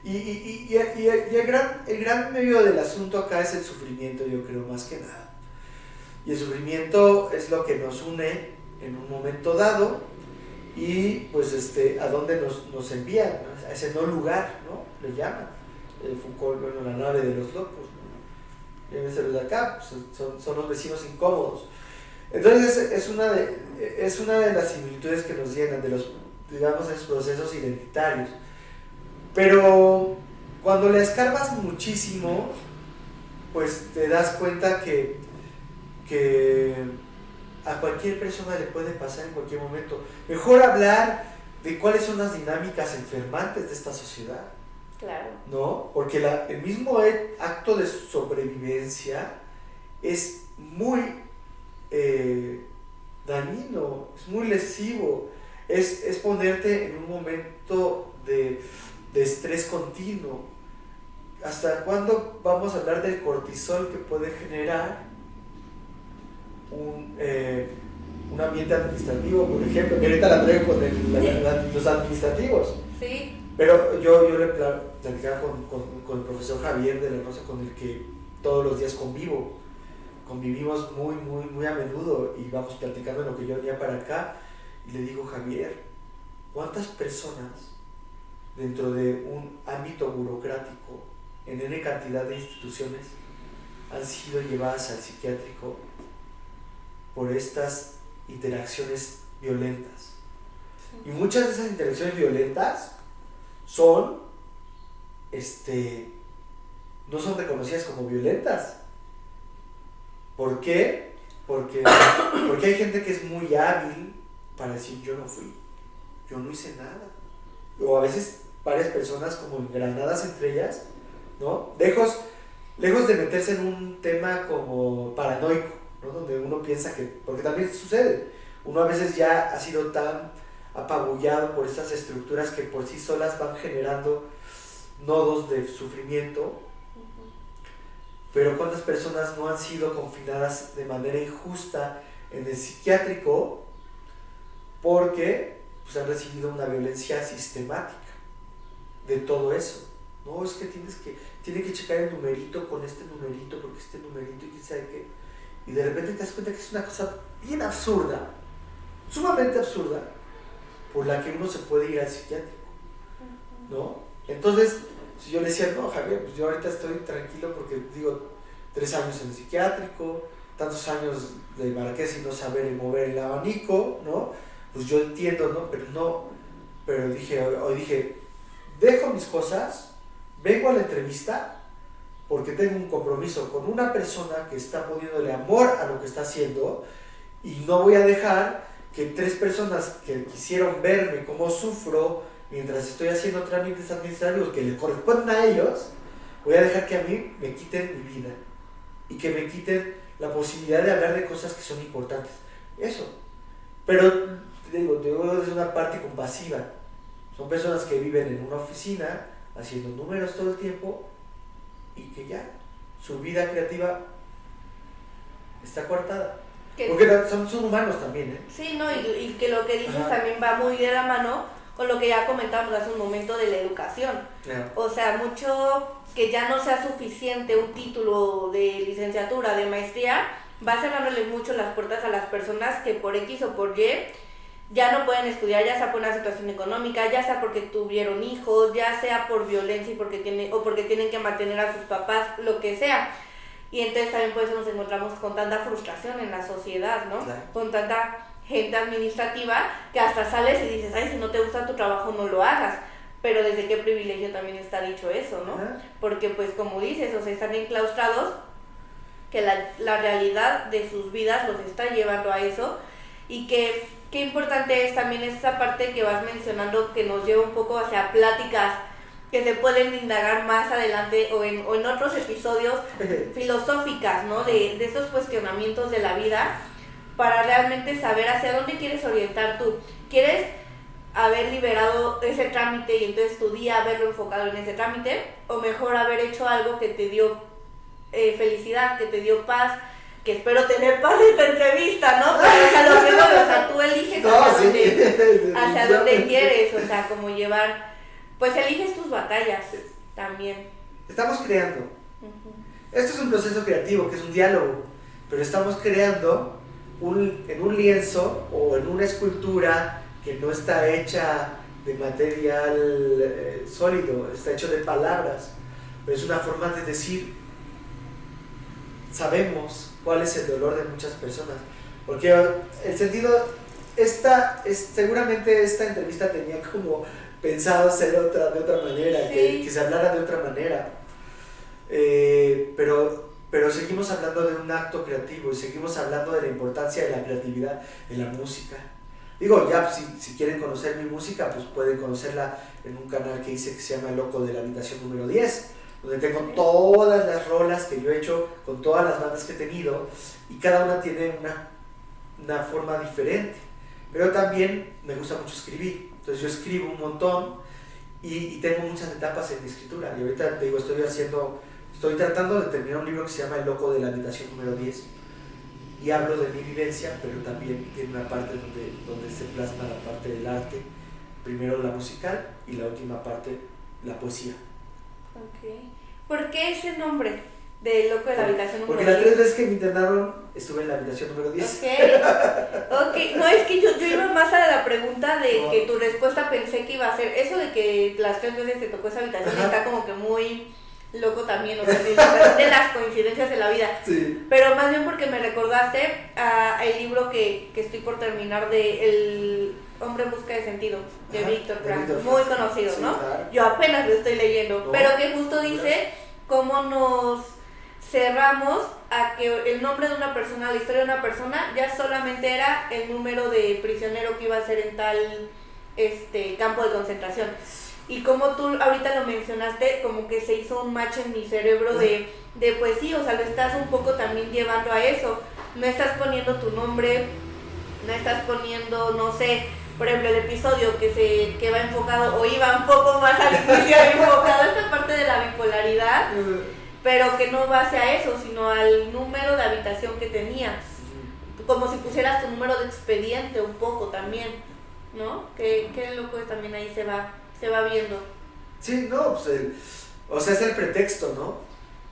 Y el gran medio del asunto acá es el sufrimiento, yo creo, más que nada. Y el sufrimiento es lo que nos une en un momento dado y pues a dónde nos envían, ¿no? A ese no lugar, ¿no? Le llaman. Foucault, bueno, la nave de los locos, ¿no? Y los de acá pues, son los vecinos incómodos. Entonces es una de las similitudes que nos llenan de los, digamos, esos procesos identitarios. Pero cuando le escarbas muchísimo, pues te das cuenta que a cualquier persona le puede pasar en cualquier momento. Mejor hablar de cuáles son las dinámicas enfermantes de esta sociedad. Claro. ¿No? Porque el mismo acto de sobrevivencia es muy dañino, es muy lesivo, es ponerte en un momento de estrés continuo. ¿Hasta cuándo vamos a hablar del cortisol que puede generar un ambiente administrativo, por ejemplo? Que ahorita la traigo con los administrativos. Sí. Pero yo le platicaba con el profesor Javier de la Rosa, con el que todos los días convivimos muy a menudo y vamos platicando lo que yo venía para acá, y le digo: Javier, ¿cuántas personas dentro de un ámbito burocrático, en N cantidad de instituciones, han sido llevadas al psiquiátrico por estas interacciones violentas? Y muchas de esas interacciones violentas no son reconocidas como violentas. ¿Por qué? Porque hay gente que es muy hábil para decir: yo no fui, yo no hice nada. O a veces varias personas como engranadas entre ellas, ¿no? Lejos de meterse en un tema como paranoico, ¿no? Donde uno piensa que, porque también sucede, uno a veces ya ha sido tan apabullado por estas estructuras que por sí solas van generando nodos de sufrimiento. Pero ¿cuántas personas no han sido confinadas de manera injusta en el psiquiátrico porque pues, han recibido una violencia sistemática de todo eso? No, es que tiene que checar el numerito con este numerito, porque este numerito y quién sabe qué. Y de repente te das cuenta que es una cosa bien absurda, sumamente absurda, por la que uno se puede ir al psiquiátrico, ¿no? Entonces, si yo le decía: no, Javier, pues yo ahorita estoy tranquilo porque, digo, 3 años en el psiquiátrico, tantos años de Marqués y no saber mover el abanico, ¿no? Pues yo entiendo, ¿no? Pero hoy dije, dejo mis cosas, vengo a la entrevista porque tengo un compromiso con una persona que está poniéndole amor a lo que está haciendo, y no voy a dejar que 3 personas que quisieron verme cómo sufro mientras estoy haciendo trámites administrativos que les corresponden a ellos, voy a dejar que a mí me quiten mi vida y que me quiten la posibilidad de hablar de cosas que son importantes. Eso. Pero te digo desde una parte compasiva. Son personas que viven en una oficina haciendo números todo el tiempo y que ya su vida creativa está coartada. Porque son humanos también, ¿eh? Sí, no, y que lo que dices Ajá. también va muy de la mano con lo que ya comentábamos hace un momento de la educación. Yeah. O sea, mucho que ya no sea suficiente un título de licenciatura, de maestría, va cerrándole mucho las puertas a las personas que por X o por Y ya no pueden estudiar, ya sea por una situación económica, ya sea porque tuvieron hijos, ya sea por violencia y porque tienen que mantener a sus papás, lo que sea. Y entonces también por eso nos encontramos con tanta frustración en la sociedad, ¿no? Claro. Con tanta gente administrativa que hasta sales y dices, ay, si no te gusta tu trabajo no lo hagas. Pero desde qué privilegio también está dicho eso, ¿no? Porque pues como dices, o sea, están enclaustrados, que la realidad de sus vidas los está llevando a eso, y que qué importante es también esta parte que vas mencionando, que nos lleva un poco hacia pláticas que se pueden indagar más adelante o en otros episodios filosóficas, ¿no? De estos cuestionamientos de la vida, para realmente saber hacia dónde quieres orientar tú. ¿Quieres haber liberado ese trámite y entonces tu día haberlo enfocado en ese trámite, o mejor haber hecho algo que te dio felicidad, que te dio paz, que espero tener paz en esta entrevista, ¿no? Pero o sea, tú eliges hacia dónde quieres, o sea, como llevar, pues eliges tus batallas también. Estamos creando. Esto es un proceso creativo, que es un diálogo, pero estamos creando en un lienzo o en una escultura que no está hecha de material sólido, está hecho de palabras, pero es una forma de decir, sabemos cuál es el dolor de muchas personas, porque el sentido, seguramente esta entrevista tenía como pensado ser de otra manera, sí, que se hablara de otra manera, pero seguimos hablando de un acto creativo y seguimos hablando de la importancia de la creatividad en la música. Digo, ya si quieren conocer mi música, pues pueden conocerla en un canal que hice que se llama El Loco de la Habitación número 10, donde tengo todas las rolas que yo he hecho con todas las bandas que he tenido, y cada una tiene una forma diferente. Pero también me gusta mucho escribir, entonces yo escribo un montón y tengo muchas etapas en mi escritura. Y ahorita te digo, estoy tratando de terminar un libro que se llama El Loco de la Habitación número 10. Y hablo de mi vivencia, pero también tiene una parte donde se plasma la parte del arte, primero la musical y la última parte la poesía. Ok. ¿Por qué ese nombre de Loco de la Habitación número 10? Porque las 3 veces que me internaron estuve en la habitación número 10. Ok, no, es que yo iba más a la pregunta de que tu respuesta pensé que iba a ser eso de que las 3 veces te tocó esa habitación. Ajá. Está como que muy loco también, o sea, de las coincidencias de la vida. Sí. Pero más bien porque me recordaste a el libro que estoy por terminar, de El Hombre en Busca de Sentido, de Víctor Frank, muy conocido, sí, ¿no? Claro. Yo apenas lo estoy leyendo, pero que justo dice cómo nos cerramos a que el nombre de una persona, la historia de una persona, ya solamente era el número de prisionero que iba a ser en tal campo de concentración. Y como tú ahorita lo mencionaste, como que se hizo un match en mi cerebro de pues sí, o sea, lo estás un poco también llevando a eso. No estás poniendo tu nombre, no estás poniendo, no sé, por ejemplo, el episodio que va enfocado, o iba un poco más al inicio enfocado a esta parte de la bipolaridad, pero que no va hacia eso, sino al número de habitación que tenías. Como si pusieras tu número de expediente un poco también, ¿no? Que loco también ahí se va viendo. Sí, no, pues o sea, es el pretexto, ¿no?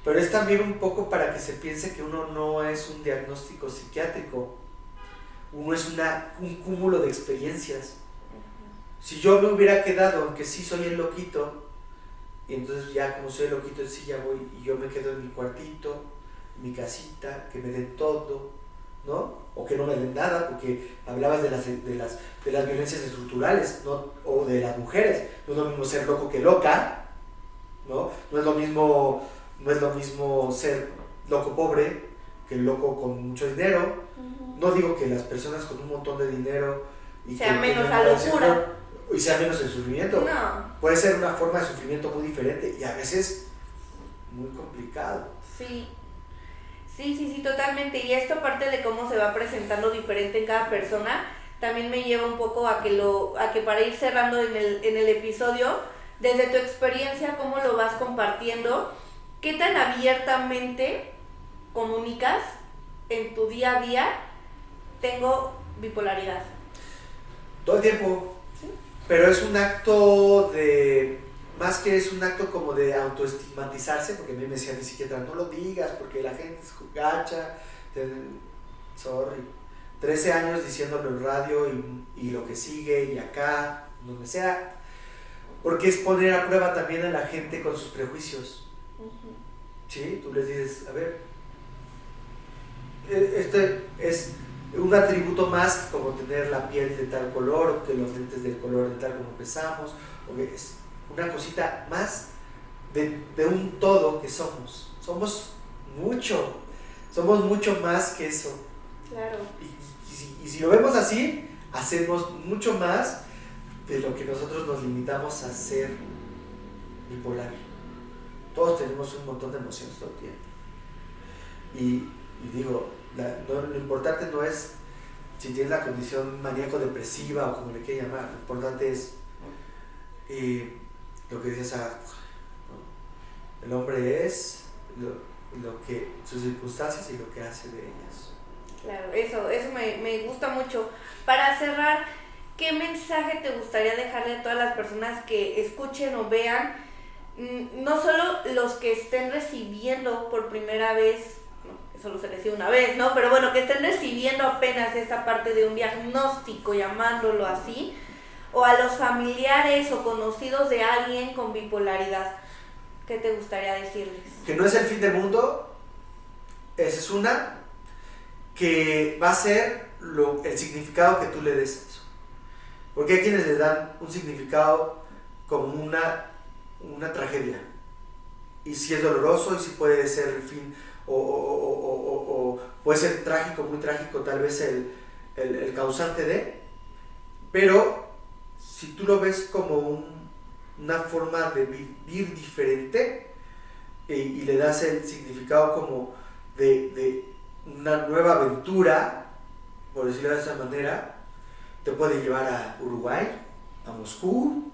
Pero es también un poco para que se piense que uno no es un diagnóstico psiquiátrico, uno es un cúmulo de experiencias. Si yo me hubiera quedado, aunque sí soy el loquito, y entonces ya como soy el loquito, sí ya voy, y yo me quedo en mi cuartito, en mi casita, que me den todo, ¿no? O que no me den nada, porque hablabas de las violencias estructurales, ¿no? O de las mujeres. No es lo mismo ser loco que loca, ¿no? No es lo mismo ser loco pobre que loco con mucho dinero. No digo que las personas con un montón de dinero y sea menos la locura y sea menos el sufrimiento. No. Puede ser una forma de sufrimiento muy diferente y a veces muy complicado. Sí, totalmente. Y esto, aparte de cómo se va presentando diferente en cada persona, también me lleva un poco a que para ir cerrando en el episodio, desde tu experiencia, cómo lo vas compartiendo, qué tan abiertamente comunicas en tu día a día: tengo bipolaridad. Todo el tiempo. ¿Sí? Pero es un acto más que es un acto como de autoestigmatizarse, porque a mí me decía mi psiquiatra, no lo digas porque la gente es gacha, 13 años diciéndolo en radio y lo que sigue y acá, donde sea, porque es poner a prueba también a la gente con sus prejuicios. ¿Sí? Tú les dices, a ver, este es un atributo más, como tener la piel de tal color, o que los lentes del color de tal como pensamos, o que es una cosita más de un todo que somos. Somos mucho más que eso. Claro. Y si lo vemos así, hacemos mucho más de lo que nosotros nos limitamos a ser bipolar. Todos tenemos un montón de emociones todo el tiempo. Y digo, lo importante no es si tienes la condición maníaco-depresiva o como le quieras llamar. Lo importante es lo que dices, ¿no? El hombre es lo que sus circunstancias y lo que hace de ellas. Claro, eso me gusta mucho. Para cerrar, ¿qué mensaje te gustaría dejarle a todas las personas que escuchen o vean? No solo los que estén recibiendo por primera vez, no, solo se recibe una vez, ¿no? Pero bueno, que estén recibiendo apenas esta parte de un diagnóstico, llamándolo así, o a los familiares o conocidos de alguien con bipolaridad. ¿Qué te gustaría decirles? Que no es el fin del mundo, esa es una, que va a ser el significado que tú le des a eso. Porque hay quienes le dan un significado como una tragedia. Y si es doloroso, y si puede ser el fin, o puede ser trágico, muy trágico, tal vez el causante de. Pero si tú lo ves como una forma de vivir diferente, y le das el significado como de una nueva aventura, por decirlo de esa manera, te puede llevar a Uruguay, a Moscú,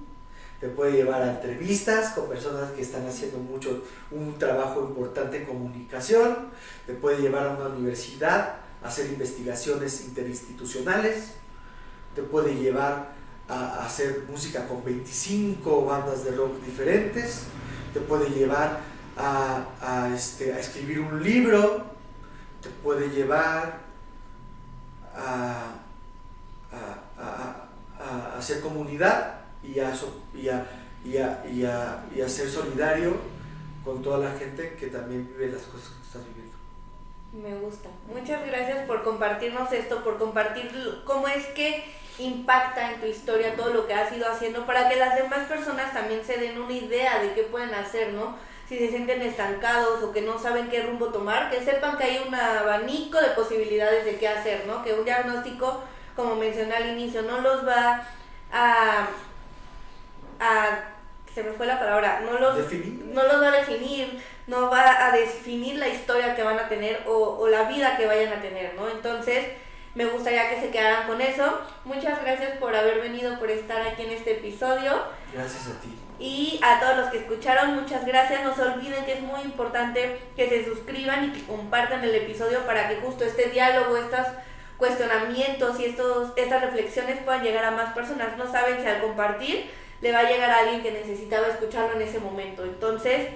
te puede llevar a entrevistas con personas que están haciendo un trabajo importante en comunicación, te puede llevar a una universidad a hacer investigaciones interinstitucionales, te puede llevar a hacer música con 25 bandas de rock diferentes, te puede llevar a escribir un libro, te puede llevar a hacer comunidad y a ser solidario con toda la gente que también vive las cosas que tú estás viviendo. Me gusta. Muchas gracias por compartirnos esto, por compartir cómo es que impacta en tu historia todo lo que has ido haciendo, para que las demás personas también se den una idea de qué pueden hacer, ¿no? Si se sienten estancados o que no saben qué rumbo tomar, que sepan que hay un abanico de posibilidades de qué hacer, ¿no? Que un diagnóstico, como mencioné al inicio, no los va se me fue la palabra, no los va a definir, no va a definir la historia que van a tener o la vida que vayan a tener, ¿no? Entonces, me gustaría que se quedaran con eso. Muchas gracias por haber venido, por estar aquí en este episodio. Gracias a ti. Y a todos los que escucharon, muchas gracias. No se olviden que es muy importante que se suscriban y que compartan el episodio para que justo este diálogo, estos cuestionamientos y estas reflexiones puedan llegar a más personas. No saben si al compartir le va a llegar a alguien que necesitaba escucharlo en ese momento. Entonces,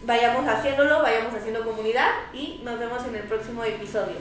vayamos haciéndolo, vayamos haciendo comunidad y nos vemos en el próximo episodio.